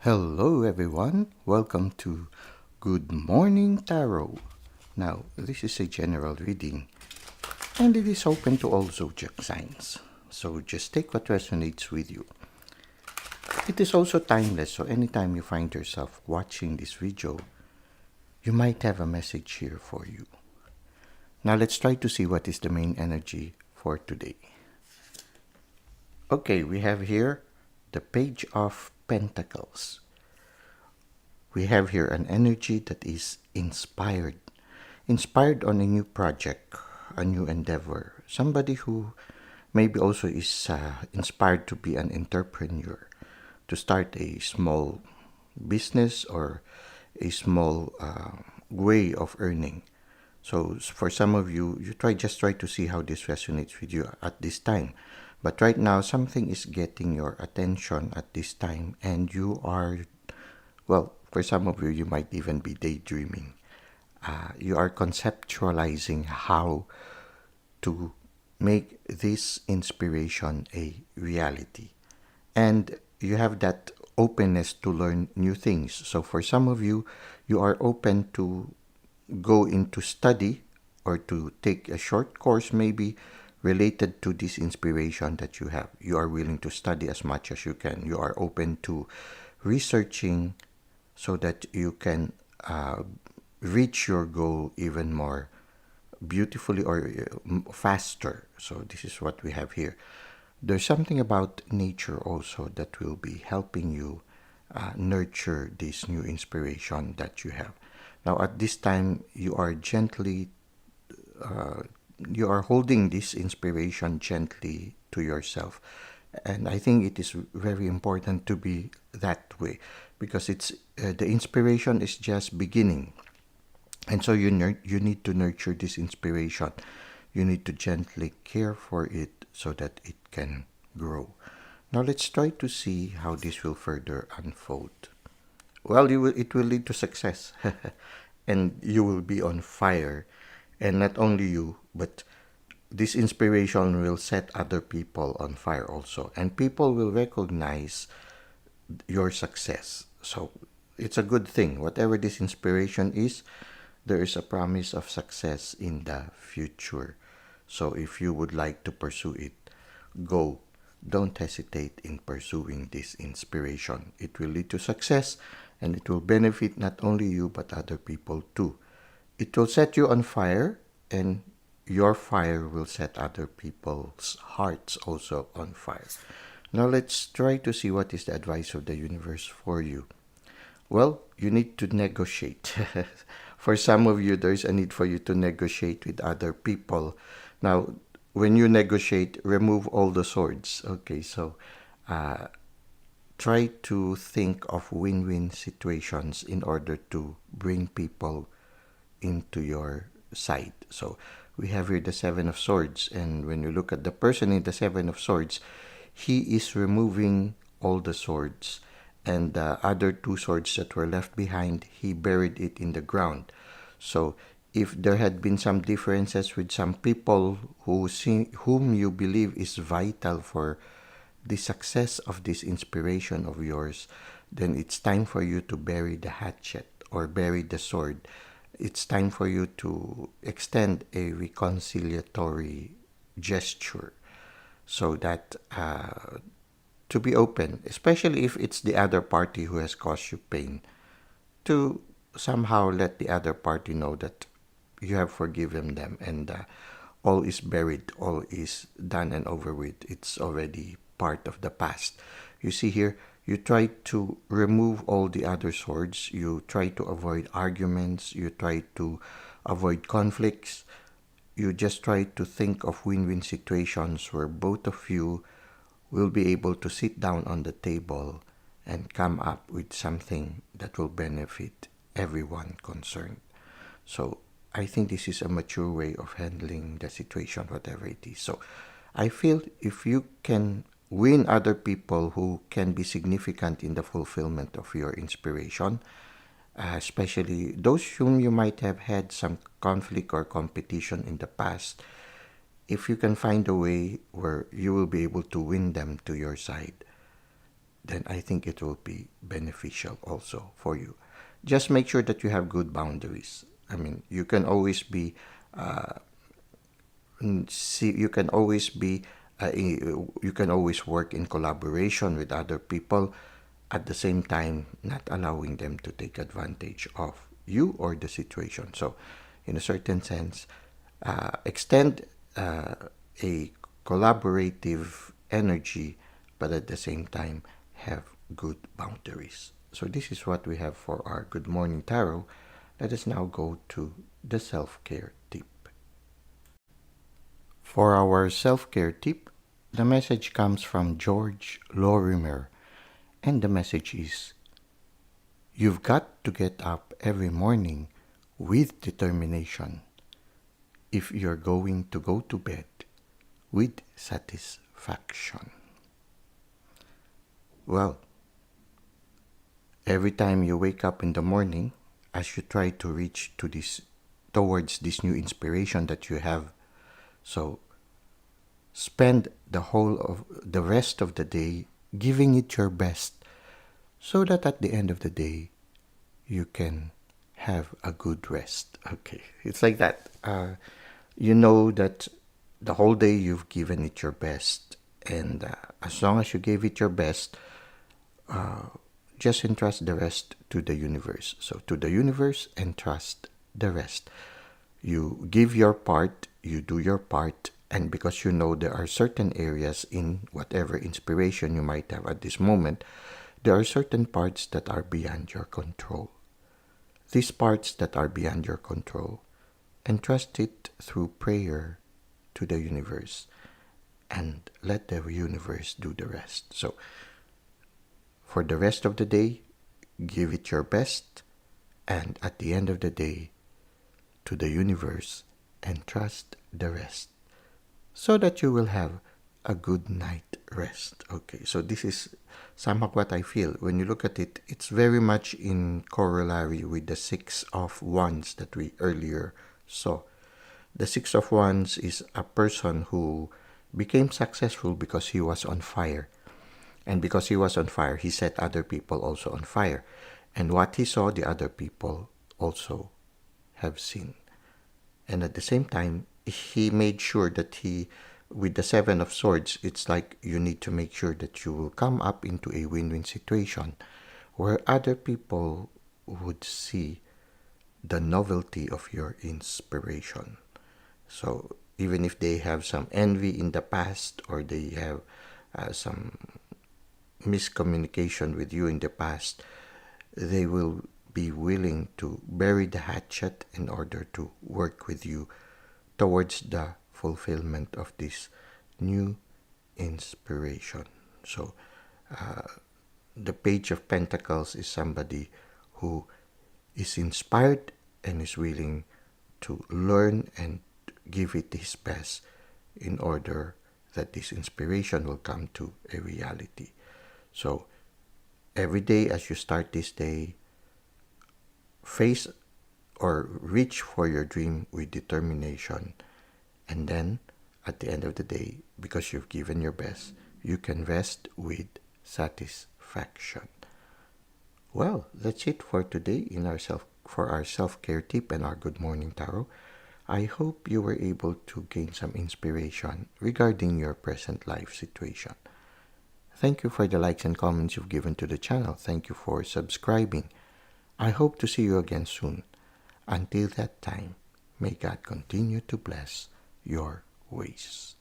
Hello, everyone. Welcome to Good Morning Tarot. Now, this is a general reading and it is open to all zodiac signs. So just take what resonates with you. It is also timeless, so anytime you find yourself watching this video, you might have a message here for you. Now, let's try to see what is the main energy for today. Okay, we have here the Page of Pentacles. We have here an energy that is inspired on a new project, a new endeavor. Somebody who maybe also is inspired to be an entrepreneur, to start a small business or a small way of earning. So for some of you, just try to see how this resonates with you at this time. But right now, something is getting your attention at this time, and you are, well, for some of you, you might even be daydreaming. You are conceptualizing how to make this inspiration a reality. And you have that openness to learn new things. So for some of you, you are open to go into study or to take a short course maybe related to this inspiration that you have. You are willing to study as much as you can. You are open to researching so that you can reach your goal even more beautifully or faster. So this is what we have here. There's something about nature also that will be helping you nurture this new inspiration that you have. Now at this time, you are holding this inspiration gently to yourself. And I think it is very important to be that way because the inspiration is just beginning. And so you need to nurture this inspiration. You need to gently care for it so that it can grow. Now let's try to see how this will further unfold. Well, it will lead to success. And you will be on fire. And not only you, but this inspiration will set other people on fire also. And people will recognize your success. So it's a good thing. Whatever this inspiration is, there is a promise of success in the future. So if you would like to pursue it, go. Don't hesitate in pursuing this inspiration. It will lead to success and it will benefit not only you but other people too. It will set you on fire and your fire will set other people's hearts also on fire. Now let's try to see what is the advice of the universe for you. Well, you need to negotiate. For some of you, there is a need for you to negotiate with other people. Now, when you negotiate, remove all the swords. Okay, so try to think of win-win situations in order to bring people into your side. So we have here the Seven of Swords, and when you look at the person in the Seven of Swords, he is removing all the swords, and the other two swords that were left behind, he buried it in the ground. So if there had been some differences with some people whom you believe is vital for the success of this inspiration of yours, then it's time for you to bury the hatchet or bury the sword. It's time for you to extend a reconciliatory gesture so that to be open, especially if it's the other party who has caused you pain, to somehow let the other party know that you have forgiven them and all is buried, all is done and over with. It's already part of the past. You see here, you try to remove all the other swords. You try to avoid arguments. You try to avoid conflicts. You just try to think of win-win situations where both of you will be able to sit down on the table and come up with something that will benefit everyone concerned. So I think this is a mature way of handling the situation, whatever it is. So I feel if you can win other people who can be significant in the fulfillment of your inspiration, especially those whom you might have had some conflict or competition in the past, if you can find a way where you will be able to win them to your side, then I think it will be beneficial also for you. Just make sure that you have good boundaries. I mean, you can always be you can always be you can always work in collaboration with other people, at the same time not allowing them to take advantage of you or the situation. So in a certain sense, extend a collaborative energy, but at the same time have good boundaries. So this is what we have for our Good Morning Tarot. Let us now go to the self-care tip. For our self-care tip, the message comes from George Lorimer, and the message is, you've got to get up every morning with determination if you're going to go to bed with satisfaction. Well, every time you wake up in the morning, as you try to reach towards this new inspiration that you have, so spend the rest of the day giving it your best, so that at the end of the day you can have a good rest. Okay, it's like that. You know that the whole day you've given it your best, and as long as you gave it your best, just entrust the rest to the universe. So to the universe, entrust the rest. You give your part, you do your part, and because you know there are certain areas in whatever inspiration you might have at this moment, there are certain parts that are beyond your control. These parts that are beyond your control, entrust it through prayer to the universe, and let the universe do the rest. So for the rest of the day, give it your best, and at the end of the day, to the universe, entrust the rest, so that you will have a good night rest. Okay, so this is somehow what I feel. When you look at it, it's very much in corollary with the Six of Wands that we earlier saw. The Six of Wands is a person who became successful because he was on fire. And because he was on fire, he set other people also on fire. And what he saw, the other people also have seen. And at the same time, he made sure that with the Seven of Swords, it's like you need to make sure that you will come up into a win-win situation where other people would see the novelty of your inspiration. So even if they have some envy in the past, or they have some miscommunication with you in the past, they will be willing to bury the hatchet in order to work with you towards the fulfillment of this new inspiration. So the Page of Pentacles is somebody who is inspired and is willing to learn and give it his best in order that this inspiration will come to a reality. So every day as you start this day, face or reach for your dream with determination, and then at the end of the day, because you've given your best, you can rest with satisfaction. Well, that's it for today for our self-care tip and our Good Morning Tarot. I hope you were able to gain some inspiration regarding your present life situation. Thank you for the likes and comments you've given to the channel. Thank you for subscribing. I hope to see you again soon. Until that time, may God continue to bless your ways.